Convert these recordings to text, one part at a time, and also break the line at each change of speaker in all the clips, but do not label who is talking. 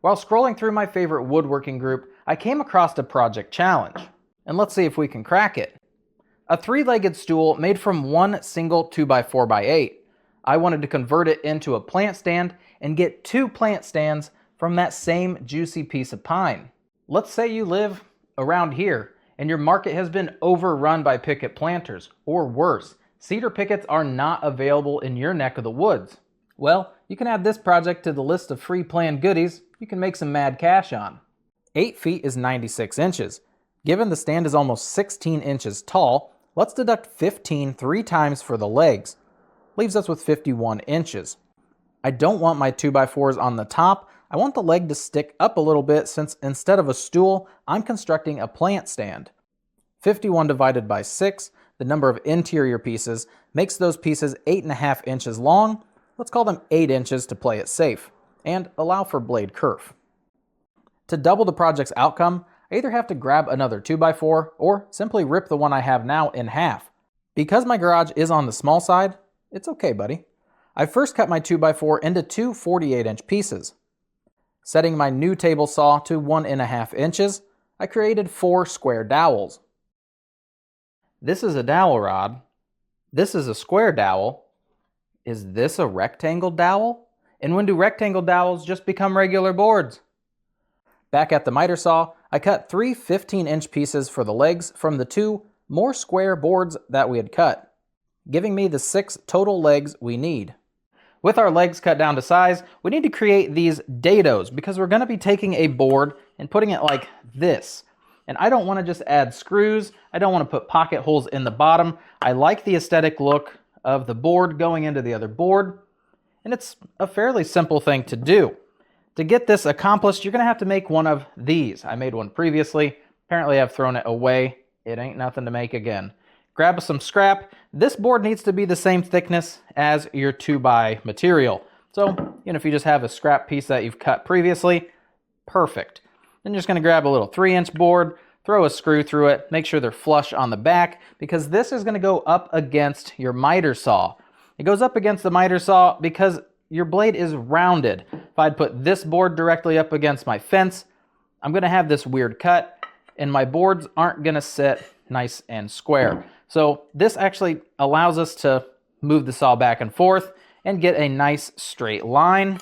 While scrolling through my favorite woodworking group, I came across a project challenge. And let's see if we can crack it. A 3-legged stool made from one single 2x4x8. I wanted to convert it into a plant stand and get 2 plant stands from that same juicy piece of pine. Let's say you live around here and your market has been overrun by picket planters, or worse, cedar pickets are not available in your neck of the woods. Well, you can add this project to the list of free planned goodies you can make some mad cash on. 8 feet is 96 inches. Given the stand is almost 16 inches tall, let's deduct 15 3 times for the legs. Leaves us with 51 inches. I don't want my 2x4s on the top. I want the leg to stick up a little bit since instead of a stool, I'm constructing a plant stand. 51 divided by 6, the number of interior pieces, makes those pieces 8.5 inches long. Let's call them 8 inches to play it safe, and allow for blade kerf. To double the project's outcome, I either have to grab another 2x4 or simply rip the one I have now in half. Because my garage is on the small side, it's okay, buddy. I first cut my 2x4 into 2 48-inch pieces. Setting my new table saw to 1.5 inches, I created 4 square dowels. This is a dowel rod. This is a square dowel. Is this a rectangle dowel? And when do rectangle dowels just become regular boards? Back at the miter saw, I cut 3 15-inch pieces for the legs from the 2 more square boards that we had cut, giving me the 6 total legs we need. With our legs cut down to size, we need to create these dados because we're going to be taking a board and putting it like this. And I don't want to just add screws. I don't want to put pocket holes in the bottom. I like the aesthetic look of the board going into the other board. And it's a fairly simple thing to do. To get this accomplished, you're going to have to make one of these. I made one previously. Apparently I've thrown it away. It ain't nothing to make again. Grab some scrap. This board needs to be the same thickness as your 2x material. So, if you just have a scrap piece that you've cut previously, perfect. Then you're just going to grab a little 3-inch board, throw a screw through it, make sure they're flush on the back, because this is going to go up against your miter saw. It goes up against the miter saw because your blade is rounded. If I'd put this board directly up against my fence, I'm going to have this weird cut, and my boards aren't going to sit nice and square. So this actually allows us to move the saw back and forth and get a nice straight line,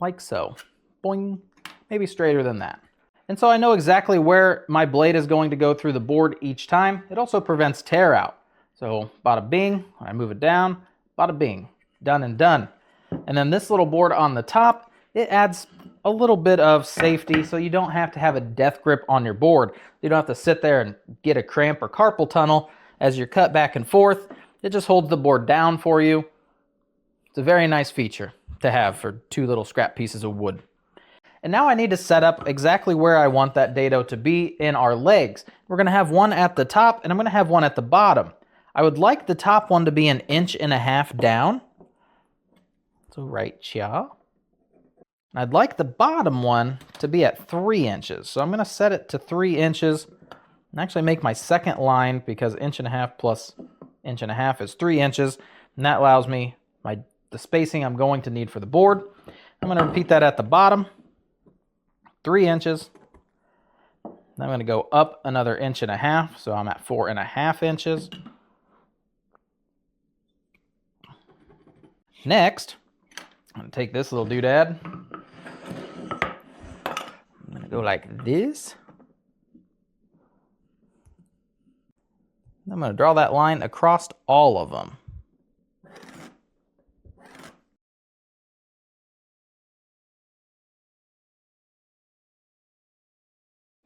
like so. Boing. Maybe straighter than that. And so I know exactly where my blade is going to go through the board each time. It also prevents tear out. So bada bing, when I move it down, bada bing, done and done. And then this little board on the top, it adds a little bit of safety so you don't have to have a death grip on your board. You don't have to sit there and get a cramp or carpal tunnel as you're cut back and forth. It just holds the board down for you. It's a very nice feature to have for 2 little scrap pieces of wood. And now I need to set up exactly where I want that dado to be in our legs. We're going to have one at the top and I'm going to have one at the bottom. I would like the top one to be 1.5 inches down. So right here. I'd like the bottom one to be at 3 inches. So I'm going to set it to 3 inches and actually make my second line, because 1.5 inches plus 1.5 inches is 3 inches. And that allows me the spacing I'm going to need for the board. I'm going to repeat that at the bottom. 3 inches. Then I'm going to go up another 1.5 inches, so I'm at 4.5 inches. Next, I'm going to take this little doodad. I'm going to go like this. I'm going to draw that line across all of them.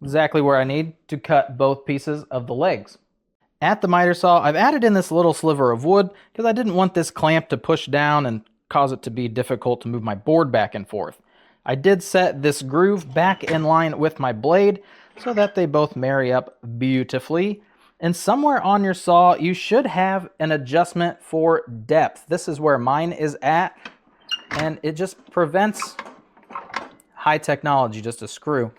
Exactly where I need to cut both pieces of the legs. At the miter saw, I've added in this little sliver of wood because I didn't want this clamp to push down and cause it to be difficult to move my board back and forth. I did set this groove back in line with my blade so that they both marry up beautifully. And somewhere on your saw, you should have an adjustment for depth. This is where mine is at, and it just prevents high technology, just a screw.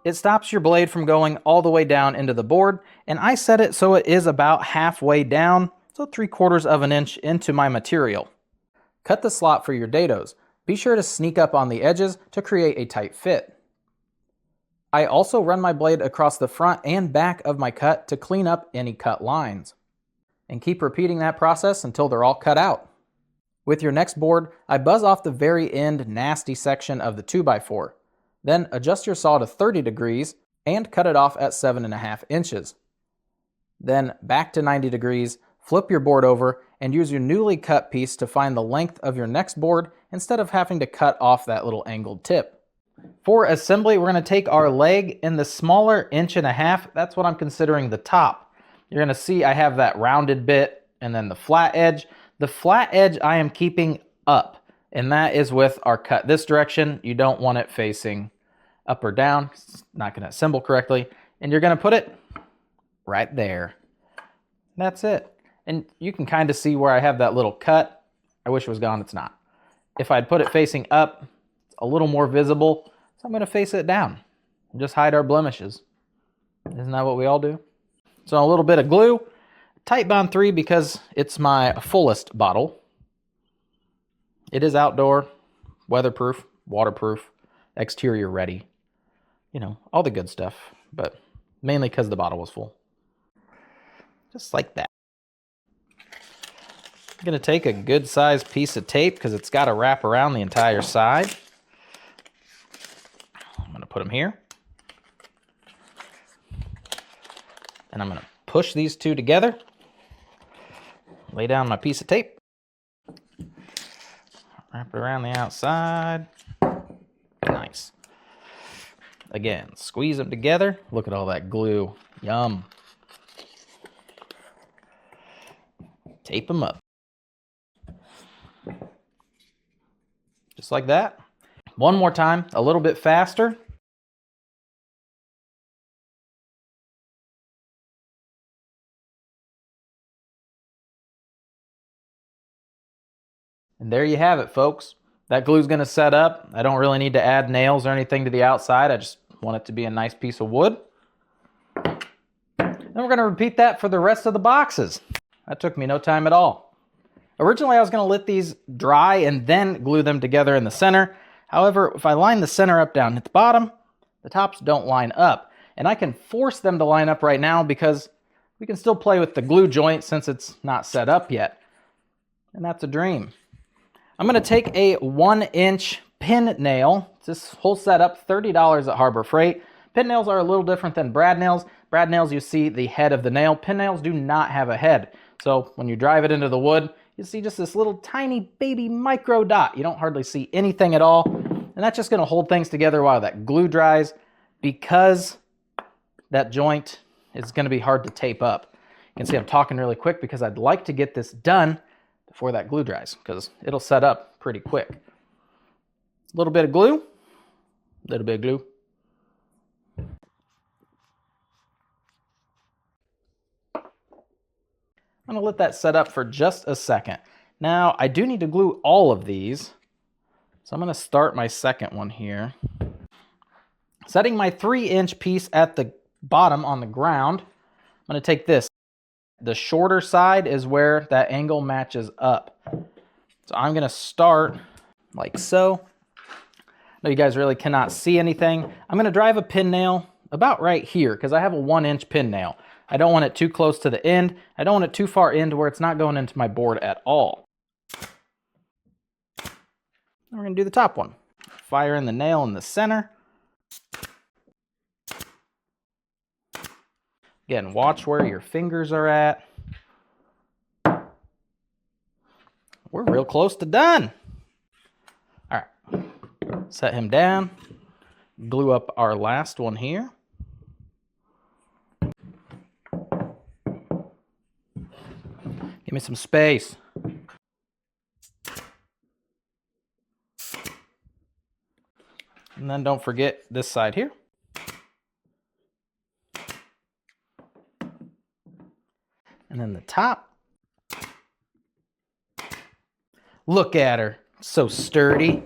It stops your blade from going all the way down into the board, and I set it so it is about halfway down, so 3/4 of an inch into my material. Cut the slot for your dados. Be sure to sneak up on the edges to create a tight fit. I also run my blade across the front and back of my cut to clean up any cut lines. And keep repeating that process until they're all cut out. With your next board, I buzz off the very end nasty section of the 2x4. Then adjust your saw to 30 degrees and cut it off at 7.5 inches. Then back to 90 degrees, flip your board over, and use your newly cut piece to find the length of your next board instead of having to cut off that little angled tip. For assembly, we're going to take our leg in the smaller 1.5 inch. That's what I'm considering the top. You're going to see I have that rounded bit and then the flat edge. The flat edge I am keeping up, and that is with our cut this direction. You don't want it facing up or down. It's not going to assemble correctly. And you're going to put it right there. That's it. And you can kind of see where I have that little cut. I wish it was gone. It's not. If I'd put it facing up, it's a little more visible. So I'm going to face it down and just hide our blemishes. Isn't that what we all do? So a little bit of glue. Titebond 3 because it's my fullest bottle. It is outdoor, weatherproof, waterproof, exterior ready. You know, all the good stuff, but mainly because the bottle was full. Just like that. I'm going to take a good sized piece of tape because it's got to wrap around the entire side. I'm going to put them here. And I'm going to push these two together. Lay down my piece of tape. Wrap it around the outside. Nice. Again, squeeze them together. Look at all that glue. Yum. Tape them up. Just like that. One more time, a little bit faster. And there you have it, folks. That glue's going to set up. I don't really need to add nails or anything to the outside. I just want it to be a nice piece of wood. Then we're going to repeat that for the rest of the boxes. That took me no time at all. Originally, I was going to let these dry and then glue them together in the center. However, if I line the center up down at the bottom, the tops don't line up. And I can force them to line up right now because we can still play with the glue joint since it's not set up yet. And that's a dream. I'm going to take a 1-inch pin nail. This whole setup, $30 at Harbor Freight. Pin nails are a little different than brad nails. Brad nails, you see the head of the nail. Pin nails do not have a head. So when you drive it into the wood, you see just this little tiny baby micro dot. You don't hardly see anything at all. And that's just going to hold things together while that glue dries because that joint is going to be hard to tape up. You can see I'm talking really quick because I'd like to get this done before that glue dries because it'll set up pretty quick. A little bit of glue, a little bit of glue. I'm going to let that set up for just a second. Now, I do need to glue all of these, so I'm going to start my second one here. Setting my 3-inch piece at the bottom on the ground, I'm going to take this. The shorter side is where that angle matches up. So I'm going to start like so. I know you guys really cannot see anything. I'm going to drive a pin nail about right here because I have a 1-inch pin nail. I don't want it too close to the end. I don't want it too far in to where it's not going into my board at all. And we're going to do the top one. Fire in the nail in the center. Again, watch where your fingers are at. We're real close to done. All right, set him down. Glue up our last one here. Give me some space. And then don't forget this side here. And then the top. Look at her. So sturdy.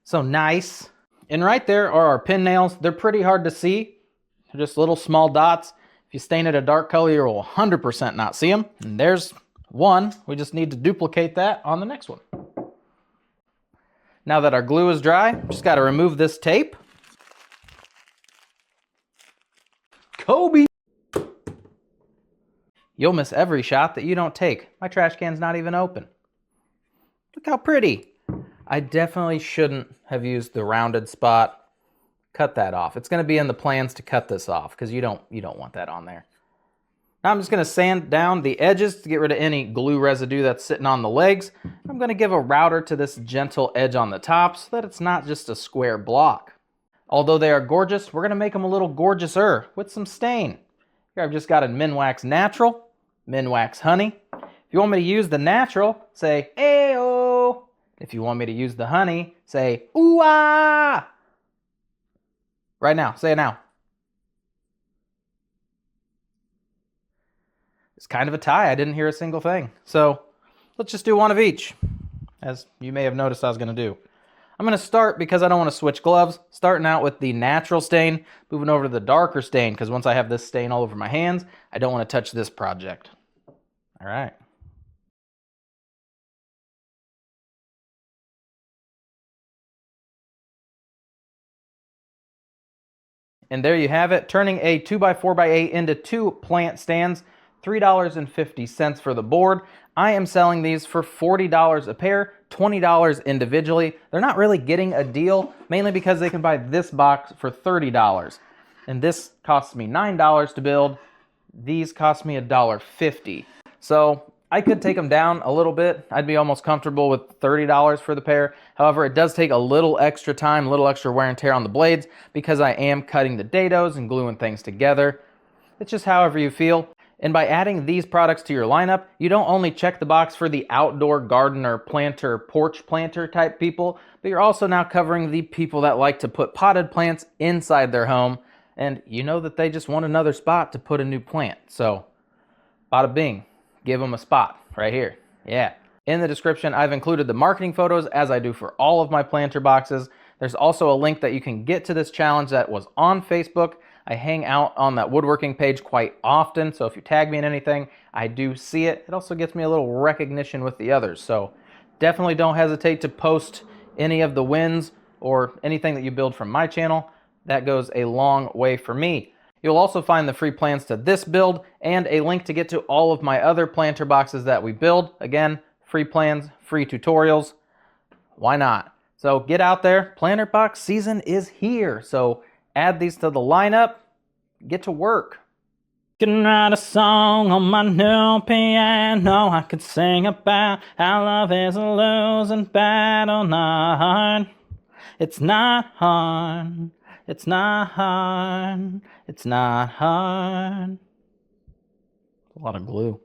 So nice. And right there are our pin nails. They're pretty hard to see. They're just little small dots. If you stain it a dark color, you will 100% not see them. And there's one. We just need to duplicate that on the next one. Now that our glue is dry, just got to remove this tape. Kobe! You'll miss every shot that you don't take. My trash can's not even open. Look how pretty. I definitely shouldn't have used the rounded spot. Cut that off. It's going to be in the plans to cut this off because you don't want that on there. Now I'm just going to sand down the edges to get rid of any glue residue that's sitting on the legs. I'm going to give a router to this gentle edge on the top so that it's not just a square block. Although they are gorgeous, we're going to make them a little gorgeouser with some stain. Here I've just got a Minwax Natural, Minwax Honey. If you want me to use the natural, say Ayo. If you want me to use the honey, say ooh-ah. Right now, say it now. It's kind of a tie. I didn't hear a single thing. So let's just do one of each, as you may have noticed I was going to do. I'm going to start, because I don't want to switch gloves, starting out with the natural stain, moving over to the darker stain, because once I have this stain all over my hands, I don't want to touch this project. All right. And there you have it, turning a 2x4x8 into 2 plant stands, $3.50 for the board. I am selling these for $40 a pair, $20 individually. They're not really getting a deal, mainly because they can buy this box for $30. And this costs me $9 to build. These cost me $1.50. So I could take them down a little bit. I'd be almost comfortable with $30 for the pair. However, it does take a little extra time, a little extra wear and tear on the blades because I am cutting the dados and gluing things together. It's just however you feel. And by adding these products to your lineup, you don't only check the box for the outdoor gardener, planter, porch planter type people, but you're also now covering the people that like to put potted plants inside their home, and you know that they just want another spot to put a new plant. So, bada bing, give them a spot right here. Yeah. In the description, I've included the marketing photos as I do for all of my planter boxes. There's also a link that you can get to this challenge that was on Facebook. I hang out on that woodworking page quite often, so if you tag me in anything, I do see it. It also gets me a little recognition with the others, so definitely don't hesitate to post any of the wins or anything that you build from my channel. That goes a long way for me. You'll also find the free plans to this build and a link to get to all of my other planter boxes that we build. Again, free plans, free tutorials. Why not? So get out there. Planter box season is here. So add these to the lineup. Get to work. Can write a song on my new piano. I could sing about how love is a losing battle. Not hard. It's not hard. It's not hard. It's not hard. A lot of glue.